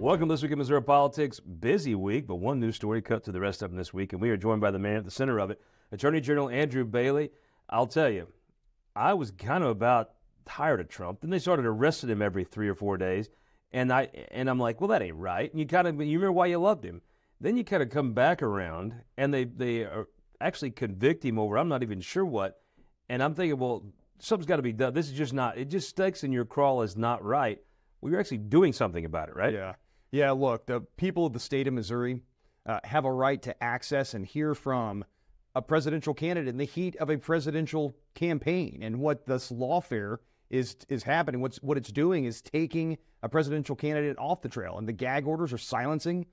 Welcome to This Week in Missouri Politics. Busy week, but one news story cut to the rest of them this week, and we are joined by the man at the center of it, Attorney General Andrew Bailey. I'll tell you, I was kind of about tired of Trump. Then they started arresting him every 3 or 4 days, and I'm like, well, that ain't right. And you remember why you loved him. Then you kind of come back around, and they actually convict him over I'm not even sure what, and I'm thinking, well, something's got to be done. This is just not. It just sticks in your crawl as not right. Well, you're actually doing something about it, right? Yeah, look, the people of the state of Missouri have a right to access and hear from a presidential candidate in the heat of a presidential campaign. And what this lawfare is happening, what it's doing is taking a presidential candidate off the trail. And the gag orders are silencing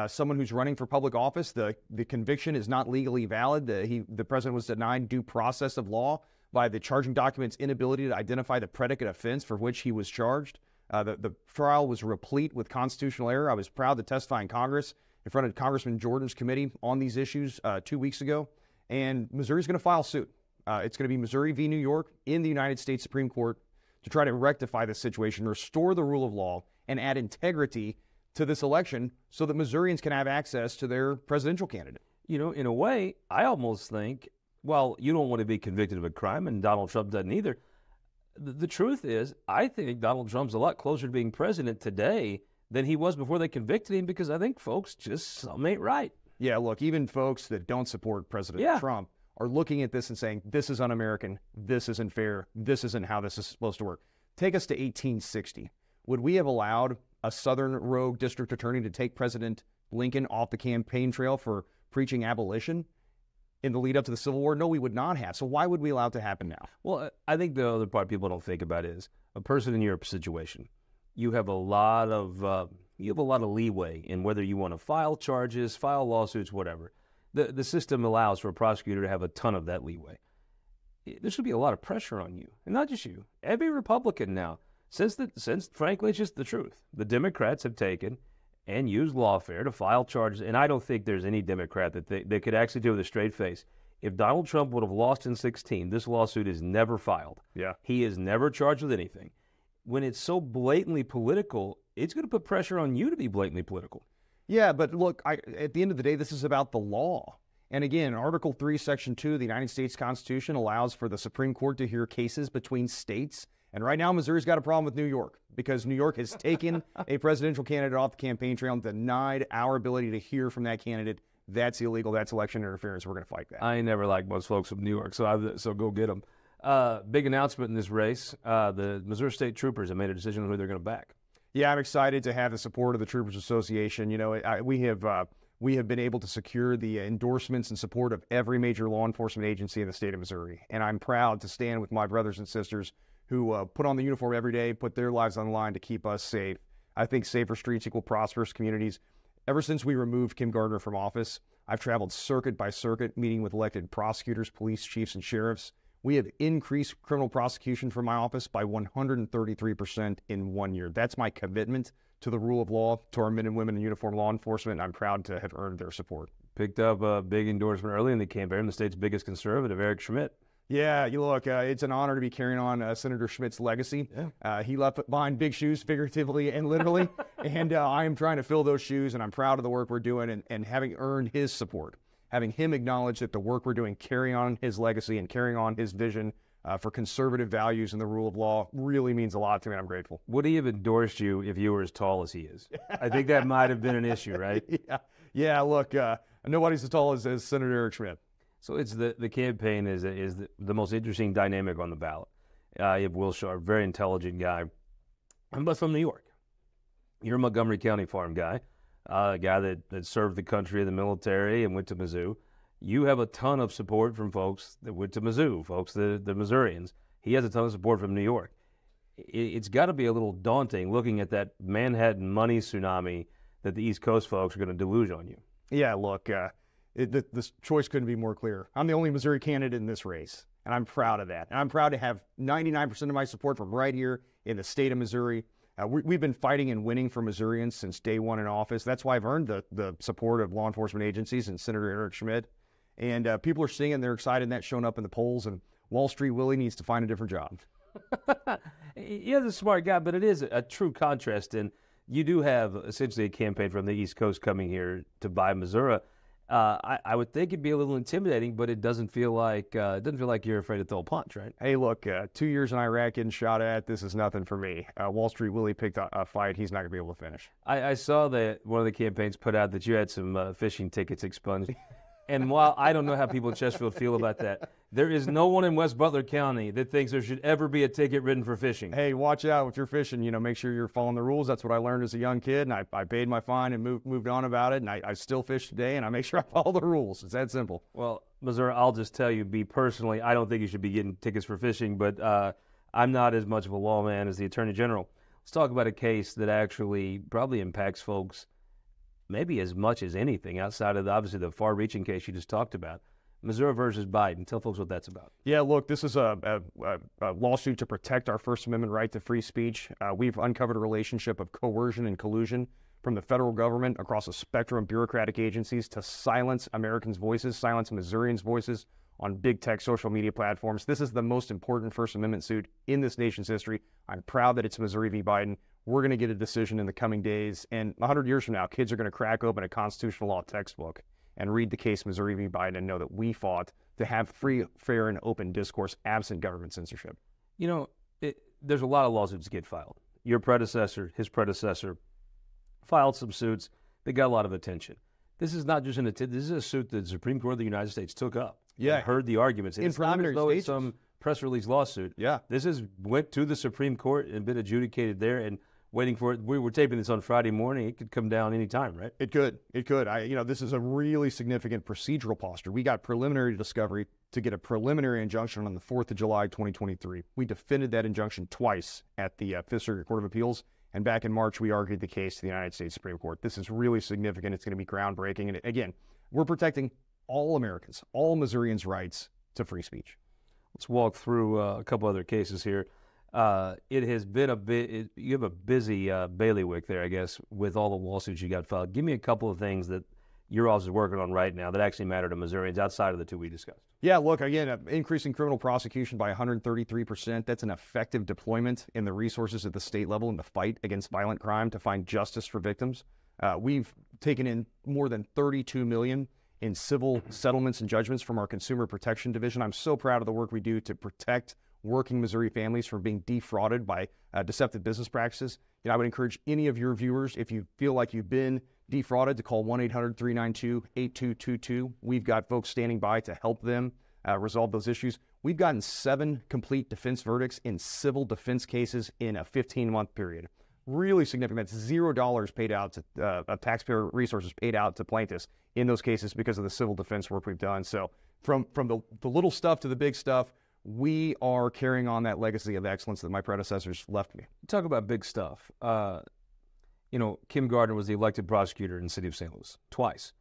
someone who's running for public office. The conviction is not legally valid. The president was denied due process of law by the charging document's inability to identify the predicate offense for which he was charged. The trial was replete with constitutional error. I was proud to testify in Congress in front of Congressman Jordan's committee on these issues 2 weeks ago. And Missouri's going to file suit. It's going to be Missouri v. New York in the United States Supreme Court to try to rectify this situation, restore the rule of law, and add integrity to this election so that Missourians can have access to their presidential candidate. You know, in a way, I almost think, well, you don't want to be convicted of a crime, and Donald Trump doesn't either. The truth is, I think Donald Trump's a lot closer to being president today than he was before they convicted him, because I think folks just something ain't right. Yeah, look, even folks that don't support President Trump are looking at this and saying, this is un-American, this isn't fair, this isn't how this is supposed to work. Take us to 1860. Would we have allowed a Southern rogue district attorney to take President Lincoln off the campaign trail for preaching abolition in the lead up to the Civil War? No, we would not have. So why would we allow it to happen now? Well, I think the other part people don't think about is a person in your situation. You have a lot of leeway in whether you want to file charges, file lawsuits, whatever. The system allows for a prosecutor to have a ton of that leeway. There should be a lot of pressure on you, and not just you. Every Republican now, since frankly it's just the truth. The Democrats have taken and used lawfare to file charges, and I don't think there's any Democrat that they could actually do with a straight face. If Donald Trump would have lost in 2016, this lawsuit is never filed. Yeah. He is never charged with anything. When it's so blatantly political, it's going to put pressure on you to be blatantly political. Yeah, but look, at the end of the day, this is about the law. And again, Article 3, Section 2 of the United States Constitution allows for the Supreme Court to hear cases between states. And right now, Missouri's got a problem with New York because New York has taken a presidential candidate off the campaign trail and denied our ability to hear from that candidate. That's illegal. That's election interference. We're going to fight that. I never liked most folks from New York, so go get them. Big announcement in this race. The Missouri State Troopers have made a decision on who they're going to back. Yeah, I'm excited to have the support of the Troopers Association. You know, we have been able to secure the endorsements and support of every major law enforcement agency in the state of Missouri. And I'm proud to stand with my brothers and sisters who put on the uniform every day, put their lives on the line to keep us safe. I think safer streets equal prosperous communities. Ever since we removed Kim Gardner from office, I've traveled circuit by circuit, meeting with elected prosecutors, police chiefs, and sheriffs. We have increased criminal prosecution from my office by 133% in 1 year. That's my commitment to the rule of law, to our men and women in uniform law enforcement, and I'm proud to have earned their support. Picked up a big endorsement early in the campaign, the state's biggest conservative, Eric Schmidt. Yeah, you look, it's an honor to be carrying on Senator Schmidt's legacy. Yeah. He left behind big shoes, figuratively and literally, and I am trying to fill those shoes, and I'm proud of the work we're doing and having earned his support. Having him acknowledge that the work we're doing, carrying on his legacy and carrying on his vision for conservative values and the rule of law really means a lot to me, and I'm grateful. Would he have endorsed you if you were as tall as he is? I think that might have been an issue, right? Yeah. Look, nobody's as tall as Senator Eric Schmidt. So it's the campaign is the most interesting dynamic on the ballot. You have Will Sharp, very intelligent guy, but from New York. You're a Montgomery County farm guy, a guy that served the country in the military and went to Mizzou. You have a ton of support from folks that went to Mizzou, folks, the Missourians. He has a ton of support from New York. It's got to be a little daunting looking at that Manhattan money tsunami that the East Coast folks are going to deluge on you. Yeah, look, this choice couldn't be more clear. I'm the only Missouri candidate in this race, and I'm proud of that. And I'm proud to have 99% of my support from right here in the state of Missouri. We've been fighting and winning for Missourians since day one in office. That's why I've earned the support of law enforcement agencies and Senator Eric Schmidt. And people are seeing it, and they're excited, and that's shown up in the polls. And Wall Street Willie needs to find a different job. He is a smart guy, but it is a true contrast. And you do have essentially a campaign from the East Coast coming here to buy Missouri. I would think it'd be a little intimidating, but it doesn't feel like you're afraid to throw a punch, right? Hey, look, 2 years in Iraq getting shot at, this is nothing for me. Wall Street Willie picked a fight he's not going to be able to finish. I saw that one of the campaigns put out that you had some fishing tickets expunged. And while I don't know how people in Chesterfield feel about that, there is no one in West Butler County that thinks there should ever be a ticket written for fishing. Hey, watch out if you're fishing. Make sure you're following the rules. That's what I learned as a young kid, and I paid my fine and moved on about it, and I still fish today, and I make sure I follow the rules. It's that simple. Well, Missouri, I'll just tell you, personally, I don't think you should be getting tickets for fishing, but I'm not as much of a lawman as the Attorney General. Let's talk about a case that actually probably impacts folks maybe as much as anything outside of obviously the far-reaching case you just talked about. Missouri versus Biden. Tell folks what that's about. Yeah, look, this is a lawsuit to protect our First Amendment right to free speech. We've uncovered a relationship of coercion and collusion from the federal government across a spectrum of bureaucratic agencies to silence Americans' voices, silence Missourians' voices on big tech social media platforms. This is the most important First Amendment suit in this nation's history. I'm proud that it's Missouri v. Biden. We're going to get a decision in the coming days, and 100 years from now, kids are going to crack open a constitutional law textbook and read the case Missouri v. Biden and know that we fought to have free, fair, and open discourse absent government censorship. There's a lot of lawsuits that get filed. Your predecessor, his predecessor, filed some suits that got a lot of attention. This is not just this is a suit that the Supreme Court of the United States took up. Yeah, heard the arguments. In preliminary stages. It's some press release lawsuit. Yeah, this went to the Supreme Court and been adjudicated there and waiting for it. We were taping this on Friday morning. It could come down any time, right? It could. This is a really significant procedural posture. We got preliminary discovery to get a preliminary injunction on the 4th of July, 2023. We defended that injunction twice at the Fifth Circuit Court of Appeals. And back in March, we argued the case to the United States Supreme Court. This is really significant. It's going to be groundbreaking. And again, we're protecting all Americans, all Missourians' rights to free speech. Let's walk through a couple other cases here. It has been you have a busy bailiwick there, I guess, with all the lawsuits you got filed. Give me a couple of things that your office is working on right now that actually matter to Missourians outside of the two we discussed. Yeah, look, again, increasing criminal prosecution by 133%. That's an effective deployment in the resources at the state level in the fight against violent crime to find justice for victims. We've taken in more than $32 million in civil settlements and judgments from our Consumer Protection Division. I'm so proud of the work we do to protect working Missouri families from being defrauded by deceptive business practices. I would encourage any of your viewers, if you feel like you've been defrauded, to call 1-800-392-8222. We've got folks standing by to help them resolve those issues. We've gotten 7 complete defense verdicts in civil defense cases in a 15-month period. Really significant. That's $0 paid out to taxpayer resources paid out to plaintiffs in those cases because of the civil defense work we've done. So from the little stuff to the big stuff, we are carrying on that legacy of excellence that my predecessors left me. Talk about big stuff. Kim Gardner was the elected prosecutor in the city of St. Louis twice.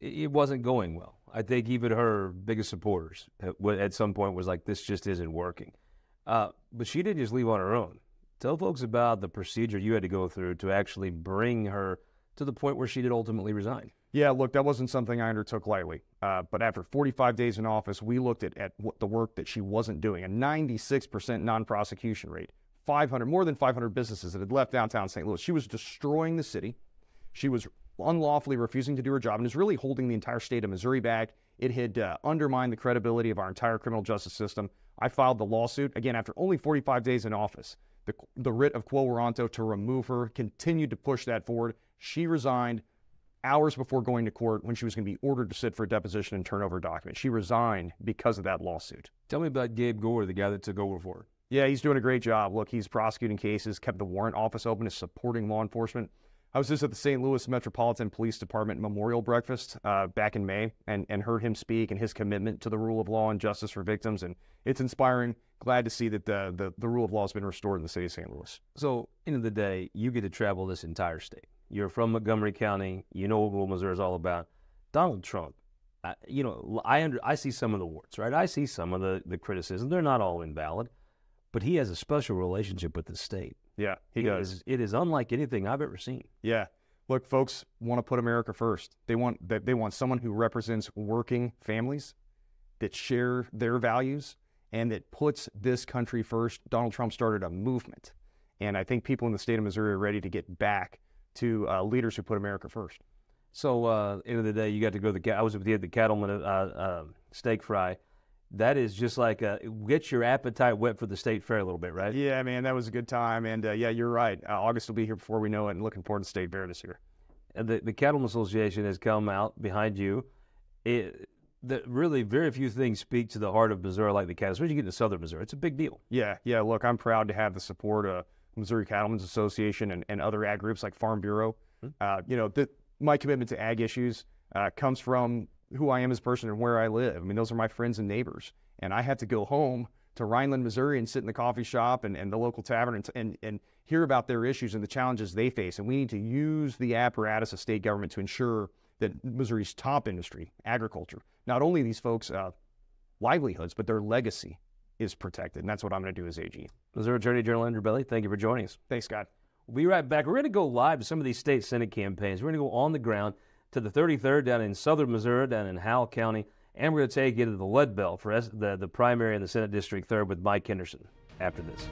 It wasn't going well. I think even her biggest supporters at some point was like, this just isn't working. But she didn't just leave on her own. Tell folks about the procedure you had to go through to actually bring her to the point where she did ultimately resign. Yeah, look, that wasn't something I undertook lightly. But after 45 days in office, we looked at what the work that she wasn't doing, a 96% non-prosecution rate, more than 500 businesses that had left downtown St. Louis. She was destroying the city. She was unlawfully refusing to do her job and is really holding the entire state of Missouri back. It had undermined the credibility of our entire criminal justice system. I filed the lawsuit, again, after only 45 days in office. The writ of quo warranto to remove her continued to push that forward. She resigned hours before going to court when she was going to be ordered to sit for a deposition and turn over documents. She resigned because of that lawsuit. Tell me about Gabe Gore, the guy that took over for her. Yeah, he's doing a great job. Look, he's prosecuting cases, kept the warrant office open, is supporting law enforcement. I was just at the St. Louis Metropolitan Police Department memorial breakfast back in May and heard him speak and his commitment to the rule of law and justice for victims. And it's inspiring. Glad to see that the rule of law has been restored in the city of St. Louis. So, end of the day, you get to travel this entire state. You're from Montgomery County. You know what Missouri is all about. Donald Trump, I see some of the warts, right? I see some of the criticism. They're not all invalid. But he has a special relationship with the state. Yeah, he does. It is unlike anything I've ever seen. Yeah. Look, folks want to put America first. They want someone who represents working families that share their values and that puts this country first. Donald Trump started a movement. And I think people in the state of Missouri are ready to get back to leaders who put America first. So, end of the day, you got to go to I was with you at the Cattleman steak fry. That is just like get your appetite wet for the state fair a little bit, right? Yeah, man, that was a good time. And yeah, you're right. August will be here before we know it, and looking forward to the state fair this year. And the Cattleman Association has come out behind you. Really, very few things speak to the heart of Missouri like the cattle, especially you get into southern Missouri. It's a big deal. Yeah. Look, I'm proud to have the support of Missouri Cattlemen's Association and other ag groups like Farm Bureau. My commitment to ag issues comes from who I am as a person and where I live. I mean, those are my friends and neighbors. And I had to go home to Rhineland, Missouri, and sit in the coffee shop and the local tavern and hear about their issues and the challenges they face. And we need to use the apparatus of state government to ensure that Missouri's top industry, agriculture, not only these folks' livelihoods, but their legacy is protected. And that's what I'm going to do as AG. Missouri Attorney General Andrew Bailey, thank you for joining us. Thanks, Scott. We'll be right back. We're going to go live to some of these state Senate campaigns. We're going to go on the ground to the 33rd down in southern Missouri, down in Howell County, and we're going to take you to the Lead Belt for the primary in the Senate District 3rd with Mike Henderson after this.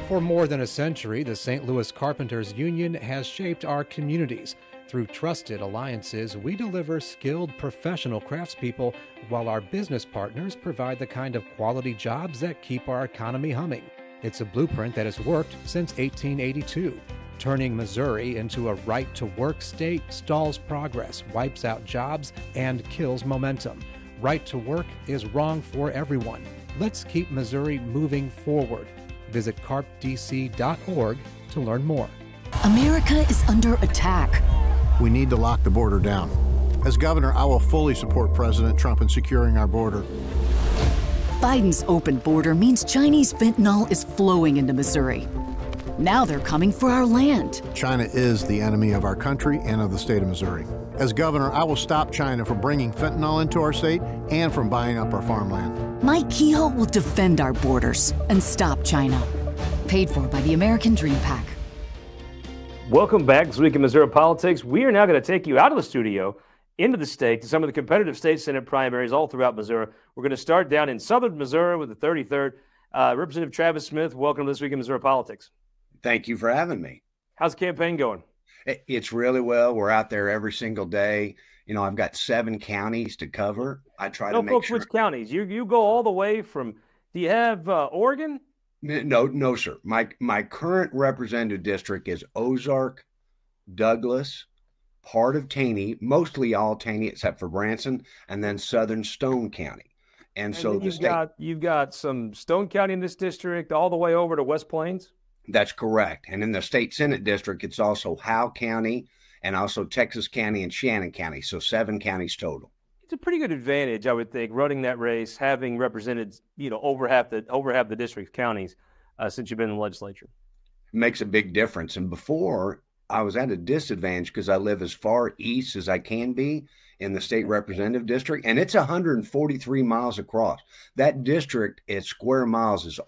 For more than a century, the St. Louis Carpenters Union has shaped our communities. Through trusted alliances, we deliver skilled professional craftspeople while our business partners provide the kind of quality jobs that keep our economy humming. It's a blueprint that has worked since 1882. Turning Missouri into a right-to-work state stalls progress, wipes out jobs, and kills momentum. Right to work is wrong for everyone. Let's keep Missouri moving forward. Visit carpdc.org to learn more. America is under attack. We need to lock the border down. As governor, I will fully support President Trump in securing our border. Biden's open border means Chinese fentanyl is flowing into Missouri. Now they're coming for our land. China is the enemy of our country and of the state of Missouri. As governor, I will stop China from bringing fentanyl into our state and from buying up our farmland. Mike Kehoe will defend our borders and stop China. Paid for by the American Dream Pack. Welcome back this week in Missouri Politics. We are now going to take you out of the studio into the state to some of the competitive state Senate primaries all throughout Missouri. We're going to start down in southern Missouri with the 33rd. Representative Travis Smith, welcome to This Week in Missouri Politics. Thank you for having me. How's the campaign going? It's really well. We're out there every single day. You know, I've got 7 counties to cover. I try to make folks, sure. Which counties? You go all the way from, do you have Oregon? No, sir. My current representative district is Ozark, Douglas, part of Taney, mostly all Taney except for Branson, and then southern Stone County. And so you've got some Stone County in this district all the way over to West Plains? That's correct. And in the state Senate district, it's also Howe County and also Texas County and Shannon County. So 7 counties total. It's a pretty good advantage, I would think, running that race, having represented, over half the district's counties since you've been in the legislature. It makes a big difference. And before, I was at a disadvantage because I live as far east as I can be in the state representative district, and it's 143 miles across. That district at square miles is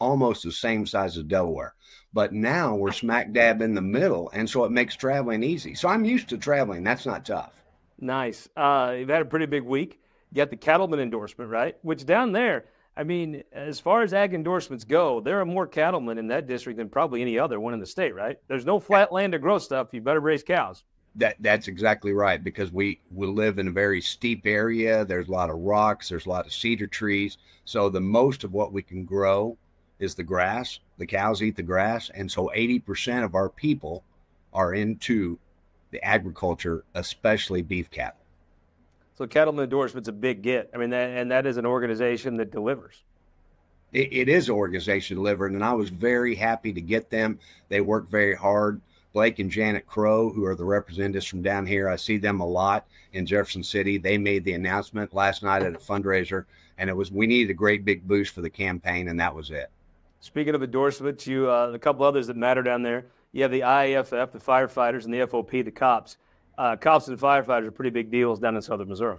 almost the same size as Delaware. But now we're smack dab in the middle, and so it makes traveling easy. So I'm used to traveling. That's not tough. Nice. You've had a pretty big week. You got the cattleman endorsement, right? Which down there, I mean, as far as ag endorsements go, there are more cattlemen in that district than probably any other one in the state, right? There's no flat land to grow stuff. You better raise cows. That's exactly right, because we live in a very steep area. There's a lot of rocks. There's a lot of cedar trees. So the most of what we can grow is the grass. The cows eat the grass. And so 80% of our people are into the agriculture, especially beef cattle. So cattleman endorsement's a big get. I mean, that is an organization that delivers. It is an organization delivered, and I was very happy to get them. They work very hard. Blake and Janet Crow, who are the representatives from down here, I see them a lot in Jefferson City. They made the announcement last night at a fundraiser, and we needed a great big boost for the campaign, and that was it. Speaking of endorsements, a couple others that matter down there. You have the IAFF, the firefighters, and the FOP, the cops. Cops and firefighters are pretty big deals down in southern Missouri.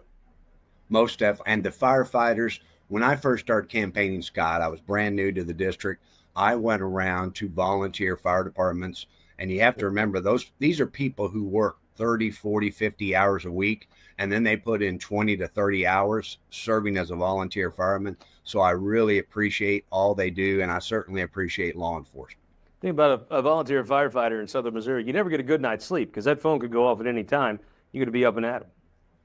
And the firefighters, when I first started campaigning, Scott, I was brand new to the district. I went around to volunteer fire departments, and you have to remember these are people who work 30, 40, 50 hours a week, and then they put in 20 to 30 hours serving as a volunteer fireman. So I really appreciate all they do, and I certainly appreciate law enforcement. Think about a volunteer firefighter in southern Missouri. You never get a good night's sleep because that phone could go off at any time. You're going to be up and at 'em.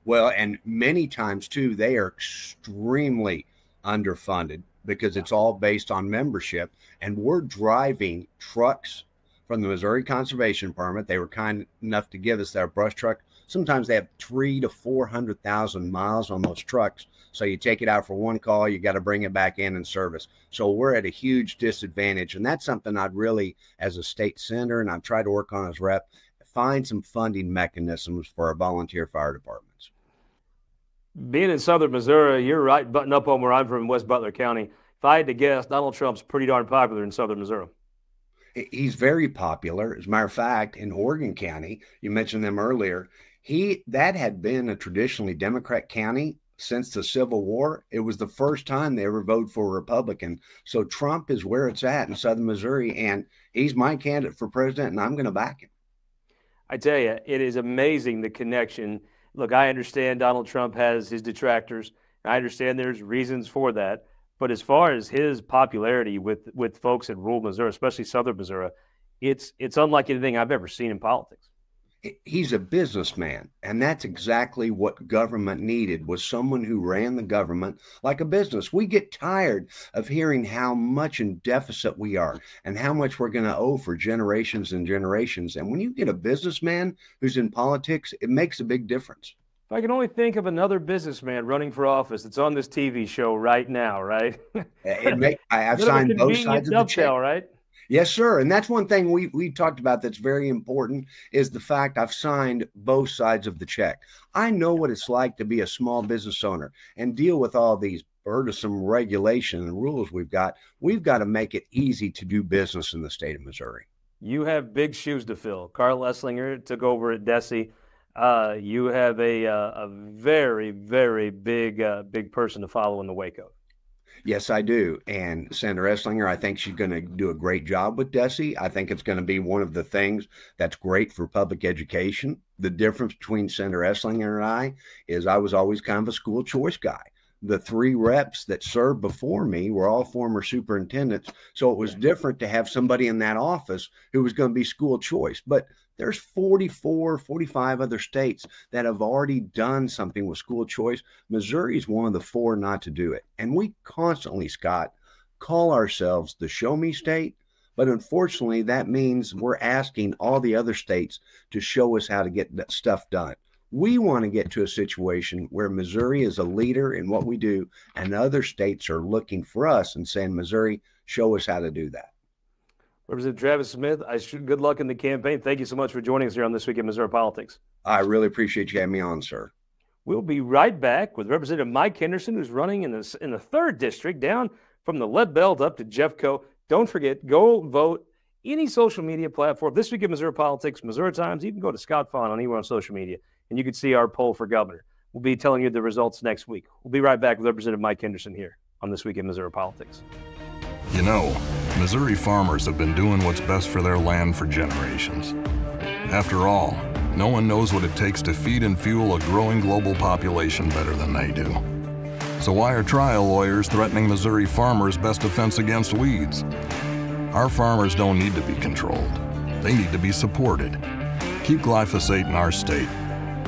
Well, and many times too, they are extremely underfunded because it's all based on membership. And we're driving trucks from the Missouri Conservation Department. They were kind enough to give us their brush truck. Sometimes they have 300,000 to 400,000 miles on those trucks. So you take it out for one call, you got to bring it back in and service. So we're at a huge disadvantage. And that's something I'd really, as a state senator, and I've tried to work on as rep, find some funding mechanisms for our volunteer fire departments. Being in southern Missouri, you're right button up on where I'm from, West Butler County. If I had to guess, Donald Trump's pretty darn popular in southern Missouri. He's very popular. As a matter of fact, in Oregon County, you mentioned them earlier, that had been a traditionally Democrat county since the Civil War. It was the first time they ever voted for a Republican. So Trump is where it's at in southern Missouri, and he's my candidate for president, and I'm going to back him. I tell you, it is amazing the connection. Look, I understand Donald Trump has his detractors. I understand there's reasons for that. But as far as his popularity with folks in rural Missouri, especially southern Missouri, it's unlike anything I've ever seen in politics. He's a businessman, and that's exactly what government needed, was someone who ran the government like a business. We get tired of hearing how much in deficit we are and how much we're going to owe for generations and generations. And when you get a businessman who's in politics, it makes a big difference. If I can only think of another businessman running for office that's on this TV show right now, right? I've signed both sides of the check. Right? Yes, sir. And that's one thing we talked about that's very important is the fact I've signed both sides of the check. I know what it's like to be a small business owner and deal with all these burdensome regulation and rules we've got. We've got to make it easy to do business in the state of Missouri. You have big shoes to fill. Carl Esslinger took over at DESE. You have a very, very big person to follow in the wake of. Yes, I do. And Senator Esslinger, I think she's going to do a great job with DESE. I think it's going to be one of the things that's great for public education. The difference between Senator Esslinger and I is I was always kind of a school choice guy. The 3 reps that served before me were all former superintendents. So it was different to have somebody in that office who was going to be school choice. But there's 44, 45 other states that have already done something with school choice. Missouri is one of the 4 not to do it. And we constantly, Scott, call ourselves the show me state. But unfortunately, that means we're asking all the other states to show us how to get that stuff done. We want to get to a situation where Missouri is a leader in what we do, and other states are looking for us and saying, Missouri, show us how to do that. Representative Travis Smith, good luck in the campaign. Thank you so much for joining us here on This Week in Missouri Politics. I really appreciate you having me on, sir. We'll be right back with Representative Mike Henderson, who's running in the 3rd District, down from the Lead Belt up to Jeffco. Don't forget, go vote any social media platform. This Week in Missouri Politics, Missouri Times. You can go to Scott Faughn anywhere on social media, and you can see our poll for governor. We'll be telling you the results next week. We'll be right back with Representative Mike Henderson here on This Week in Missouri Politics. You know, Missouri farmers have been doing what's best for their land for generations. After all, no one knows what it takes to feed and fuel a growing global population better than they do. So why are trial lawyers threatening Missouri farmers' best defense against weeds? Our farmers don't need to be controlled. They need to be supported. Keep glyphosate in our state.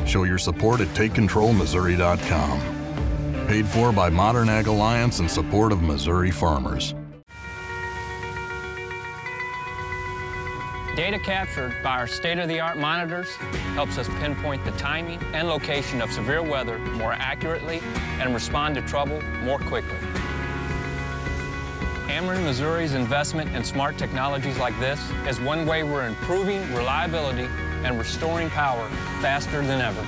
Show your support at TakeControlMissouri.com. Paid for by Modern Ag Alliance in support of Missouri farmers. Data captured by our state-of-the-art monitors helps us pinpoint the timing and location of severe weather more accurately and respond to trouble more quickly. Ameren Missouri's investment in smart technologies like this is one way we're improving reliability and restoring power faster than ever.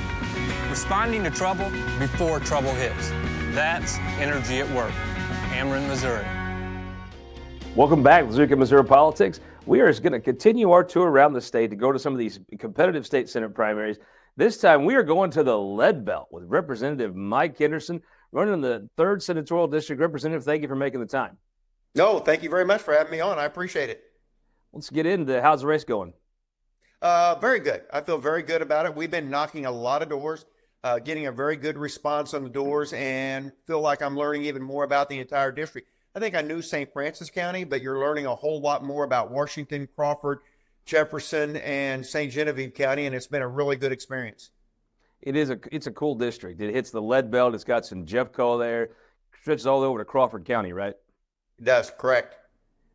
Responding to trouble before trouble hits. That's energy at work. Ameren, Missouri. Welcome back to This Week in Missouri Politics. We are going to continue our tour around the state to go to some of these competitive state senate primaries. This time we are going to the Lead Belt with Representative Mike Henderson, running in the 3rd Senatorial District. Representative, thank you for making the time. No, thank you very much for having me on. I appreciate it. Let's get into how's the race going? Very good. I feel very good about it. We've been knocking a lot of doors, getting a very good response on the doors, and feel like I'm learning even more about the entire district. I think I knew St. Francis County, but you're learning a whole lot more about Washington, Crawford, Jefferson, and St. Genevieve County, and it's been a really good experience. It's a cool district. It hits the lead belt. It's got some Jeffco there. Stretches all over to Crawford County, right? It does, correct.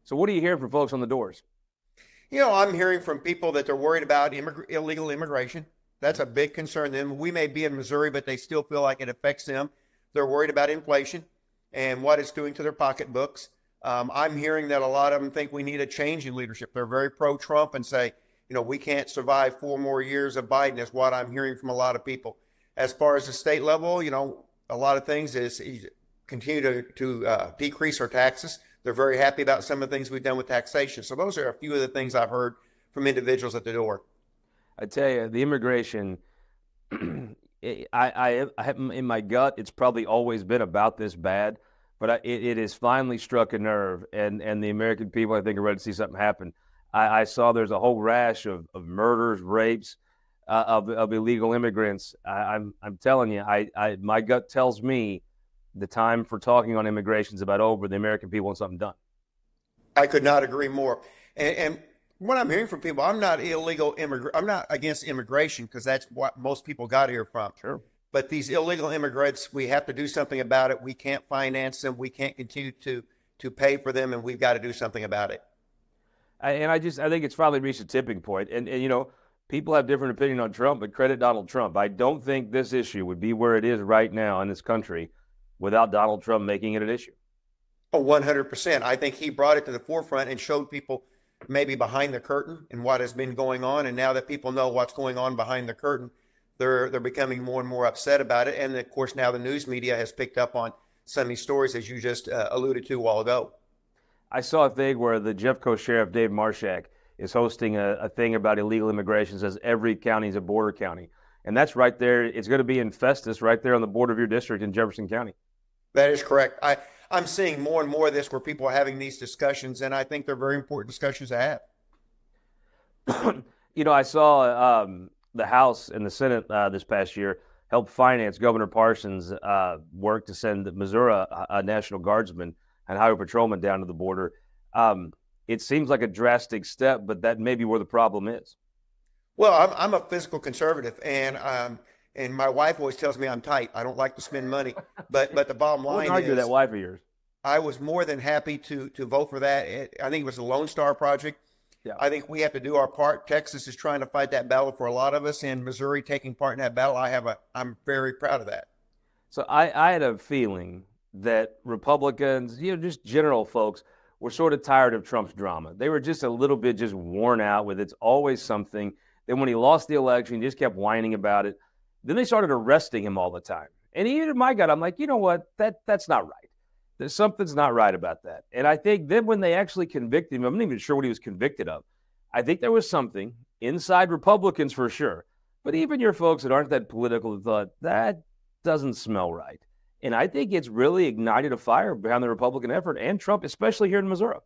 So what are you hearing from folks on the doors? I'm hearing from people that they're worried about illegal immigration. That's a big concern to them. We may be in Missouri, but they still feel like it affects them. They're worried about inflation and what it's doing to their pocketbooks. I'm hearing that a lot of them think we need a change in leadership. They're very pro-Trump and say, we can't survive 4 more years of Biden is what I'm hearing from a lot of people. As far as the state level, a lot of things is continue to decrease our taxes. They're very happy about some of the things we've done with taxation. So those are a few of the things I've heard from individuals at the door. I tell you, the immigration, I in my gut, it's probably always been about this bad, but it has finally struck a nerve, and the American people, I think, are ready to see something happen. I saw there's a whole rash of murders, rapes of illegal immigrants. I'm telling you, my gut tells me the time for talking on immigration is about over. The American people want something done. I could not agree more. And what I'm hearing from people, I'm not I'm not against immigration because that's what most people got here from. Sure. But these illegal immigrants, we have to do something about it. We can't finance them. We can't continue to pay for them, and we've got to do something about it. I think it's finally reached a tipping point. And people have different opinion on Trump, but credit Donald Trump. I don't think this issue would be where it is right now in this country without Donald Trump making it an issue. Oh, 100%. I think he brought it to the forefront and showed people maybe behind the curtain and what has been going on. And now that people know what's going on behind the curtain, they're becoming more and more upset about it. And of course, now the news media has picked up on some of these stories, as you just alluded to a while ago. I saw a thing where the Jeffco Sheriff, Dave Marshak, is hosting a thing about illegal immigration. Says every county is a border county. And that's right there. It's going to be in Festus right there on the border of your district in Jefferson County. That is correct. I'm seeing more and more of this where people are having these discussions, and I think they're very important discussions to have. I saw the House and the Senate this past year help finance Governor Parsons' work to send Missouri a National Guardsman and highway patrolman down to the border. It seems like a drastic step, but that may be where the problem is. Well, I'm a fiscal conservative, and my wife always tells me I'm tight. I don't like to spend money, but the bottom line is, argue that wife of yours. I was more than happy to vote for that. I think it was the Lone Star Project. Yeah. I think we have to do our part. Texas is trying to fight that battle for a lot of us, and Missouri taking part in that battle. I'm very proud of that. So I had a feeling that Republicans, just general folks, were sort of tired of Trump's drama. They were just a little bit just worn out with it's always something. Then when he lost the election, he just kept whining about it. Then they started arresting him all the time. And even in my gut, I'm like, you know what? That's not right. Something's not right about that. And I think then when they actually convicted him, I'm not even sure what he was convicted of. I think there was something inside Republicans for sure. But even your folks that aren't that political thought, that doesn't smell right. And I think it's really ignited a fire behind the Republican effort and Trump, especially here in Missouri.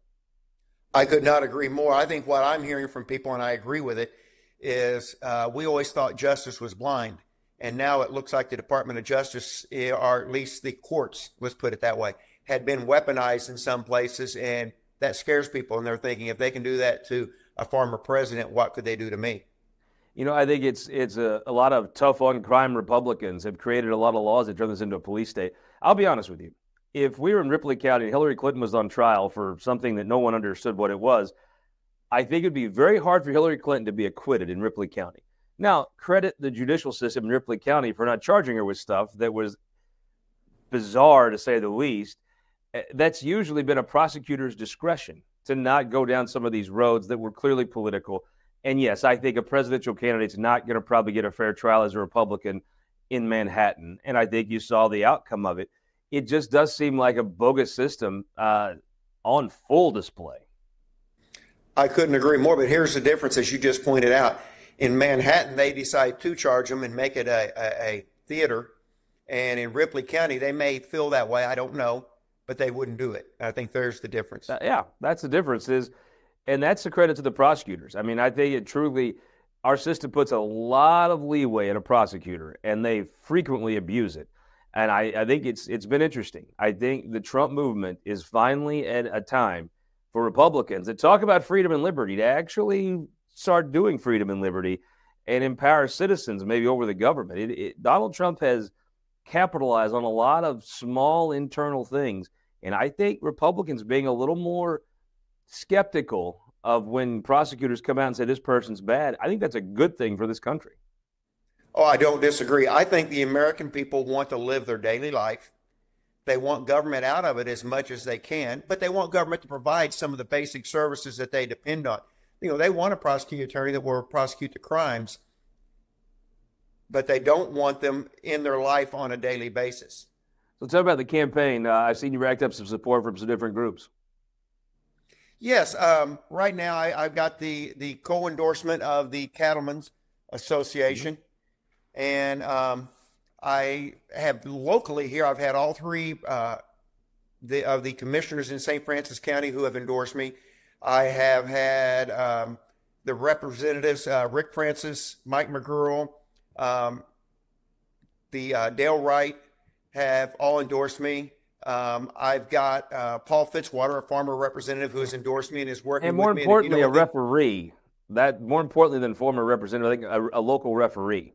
I could not agree more. I think what I'm hearing from people, and I agree with it, is we always thought justice was blind. And now it looks like the Department of Justice, or at least the courts, let's put it that way, had been weaponized in some places. And that scares people. And they're thinking, if they can do that to a former president, what could they do to me? I think it's a lot of tough on crime Republicans have created a lot of laws that turn this into a police state. I'll be honest with you. If we were in Ripley County and Hillary Clinton was on trial for something that no one understood what it was, I think it'd be very hard for Hillary Clinton to be acquitted in Ripley County. Now, credit the judicial system in Ripley County for not charging her with stuff that was bizarre, to say the least. That's usually been a prosecutor's discretion to not go down some of these roads that were clearly political. And yes, I think a presidential candidate's not going to probably get a fair trial as a Republican in Manhattan. And I think you saw the outcome of it. It just does seem like a bogus system on full display. I couldn't agree more, but here's the difference, as you just pointed out. In Manhattan, they decide to charge them and make it a theater. And in Ripley County, they may feel that way. I don't know, but they wouldn't do it. I think there's the difference. Yeah, that's the difference. And that's the credit to the prosecutors. I mean, I think it truly, our system puts a lot of leeway in a prosecutor, and they frequently abuse it. And I think it's been interesting. I think the Trump movement is finally at a time for Republicans that talk about freedom and liberty to actually start doing freedom and liberty and empower citizens maybe over the government. Donald Trump has capitalized on a lot of small internal things. And I think Republicans being a little more skeptical of when prosecutors come out and say this person's bad, I think that's a good thing for this country. Oh, I don't disagree. I think the American people want to live their daily life. They want government out of it as much as they can, but they want government to provide some of the basic services that they depend on. You know, they want a prosecuting attorney that will prosecute the crimes, but they don't want them in their life on a daily basis. So tell me about the campaign. I've seen you racked up some support from some different groups. Yes, right now I've got the co-endorsement of the Cattlemen's Association, and I have locally here, I've had all three of the commissioners in St. Francis County who have endorsed me. I have had the representatives, Rick Francis, Mike McGurl, Dale Wright have all endorsed me. I've got Paul Fitzwater, a farmer representative, who has endorsed me and is working and more with me. Importantly, a referee. That more importantly than former representative, I think a local referee.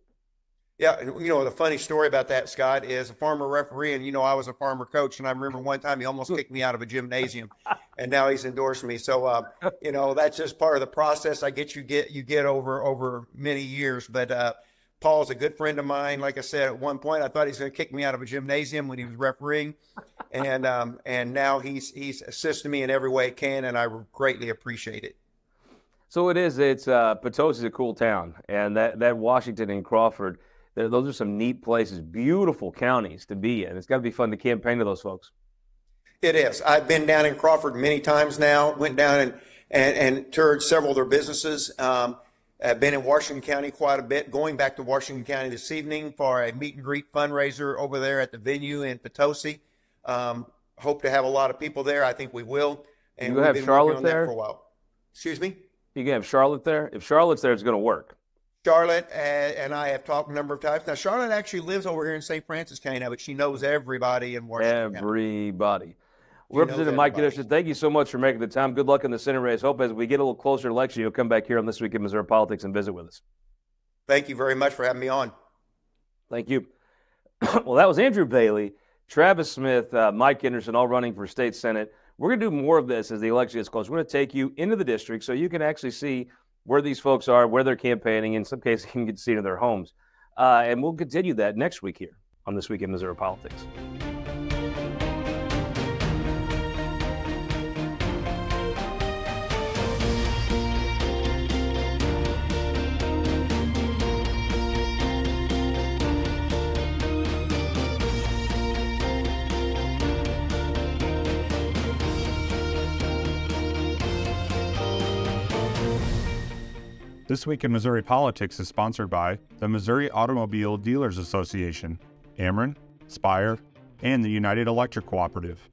Yeah, you know, the funny story about that, Scott, is a former referee, and, you know, I was a farmer coach, and I remember one time he almost kicked me out of a gymnasium, and now he's endorsed me. So, you know, that's just part of the process I get you get over many years. But Paul's a good friend of mine. Like I said, at one point, I thought he was going to kick me out of a gymnasium when he was refereeing, and now he's assisting me in every way he can, and I greatly appreciate it. So it is. It's Potosi's a cool town, and that Washington and Crawford, those are some neat places, beautiful counties to be in. It's got to be fun to campaign to those folks. It is. I've been down in Crawford many times now. Went down and toured several of their businesses. I've been in Washington County quite a bit. Going back to Washington County this evening for a meet and greet fundraiser over there at the venue in Potosi. Hope to have a lot of people there. I think we will. And you have Charlotte there for a while. Excuse me. You can have Charlotte there. If Charlotte's there, it's going to work. Charlotte and I have talked a number of times. Now, Charlotte actually lives over here in St. Francis County now, but she knows everybody in Washington County. Everybody. Representative Mike Henderson, thank you so much for making the time. Good luck in the Senate race. Hope as we get a little closer to election, you'll come back here on This Week in Missouri Politics and visit with us. Thank you very much for having me on. Thank you. Well, that was Andrew Bailey, Travis Smith, Mike Henderson, all running for state Senate. We're going to do more of this as the election gets close. We're going to take you into the district so you can actually see where these folks are, where they're campaigning. In some cases, you can get to see it in their homes. And we'll continue that next week here on This Week in Missouri Politics. This Week in Missouri Politics is sponsored by the Missouri Automobile Dealers Association, Ameren, Spire, and the United Electric Cooperative.